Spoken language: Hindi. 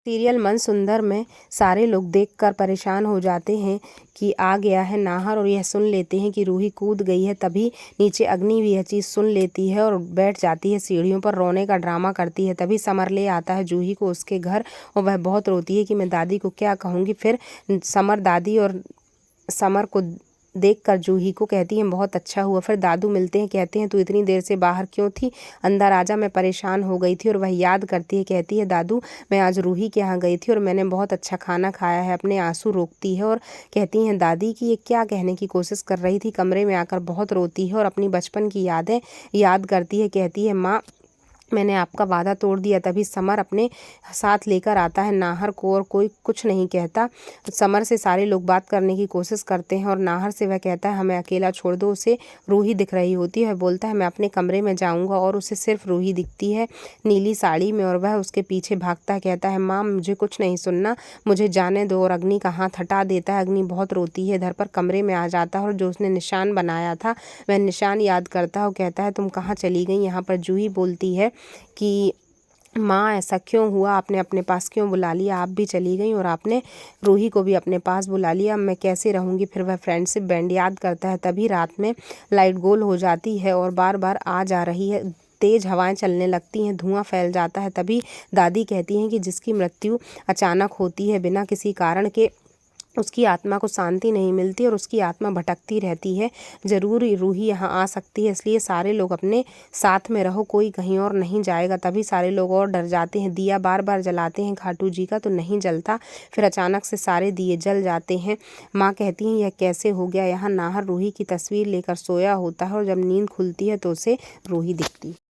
सीरियल मन सुंदर में सारे लोग देखकर परेशान हो जाते हैं कि आ गया है नाहर, और यह सुन लेते हैं कि रूही कूद गई है। तभी नीचे अग्नि भी यह चीज़ सुन लेती है और बैठ जाती है सीढ़ियों पर, रोने का ड्रामा करती है। तभी समर ले आता है जूही को उसके घर, और वह बहुत रोती है कि मैं दादी को क्या कहूँगी। फिर समर दादी और समर को देखकर जूही को कहती हैं बहुत अच्छा हुआ। फिर दादू मिलते हैं, कहते हैं तू इतनी देर से बाहर क्यों थी, अंदर आजा, मैं परेशान हो गई थी। और वह याद करती है, कहती है दादू मैं आज रूही के यहाँ गई थी और मैंने बहुत अच्छा खाना खाया है। अपने आंसू रोकती है और कहती हैं दादी कि ये क्या कहने की कोशिश कर रही थी। कमरे में आकर बहुत रोती है और अपनी बचपन की यादें याद करती है। कहती है माँ मैंने आपका वादा तोड़ दिया। तभी समर अपने साथ लेकर आता है नाहर को, और कोई कुछ नहीं कहता। समर से सारे लोग बात करने की कोशिश करते हैं और नाहर से वह कहता है हमें अकेला छोड़ दो। उसे रूही दिख रही होती है, वह बोलता है मैं अपने कमरे में जाऊंगा, और उसे सिर्फ रूही दिखती है नीली साड़ी में, और वह उसके पीछे भागता है। कहता है माँ मुझे कुछ नहीं सुनना, मुझे जाने दो, और अग्नि का हाथ हटा देता है। अग्नि बहुत रोती है। इधर पर कमरे में आ जाता है और जो उसने निशान बनाया था वह निशान याद करता है और कहता है तुम कहाँ चली गई। यहाँ पर जूही बोलती है कि माँ ऐसा क्यों हुआ, आपने अपने पास क्यों बुला लिया, आप भी चली गई और आपने रूही को भी अपने पास बुला लिया, अब मैं कैसे रहूँगी। फिर वह फ्रेंडशिप बैंड याद करता है। तभी रात में लाइट गोल हो जाती है और बार बार आ जा रही है, तेज हवाएं चलने लगती हैं, धुआं फैल जाता है। तभी दादी कहती हैं कि जिसकी मृत्यु अचानक होती है बिना किसी कारण के, उसकी आत्मा को शांति नहीं मिलती और उसकी आत्मा भटकती रहती है। ज़रूर रूही यहाँ आ सकती है, इसलिए सारे लोग अपने साथ में रहो, कोई कहीं और नहीं जाएगा। तभी सारे लोग और डर जाते हैं। दिया बार बार जलाते हैं खाटू जी का तो नहीं जलता। फिर अचानक से सारे दिए जल जाते हैं। माँ कहती हैं यह कैसे हो गया। यहाँ नाहर रूही की तस्वीर लेकर सोया होता है और जब नींद खुलती है तो उसे रूही दिखती है।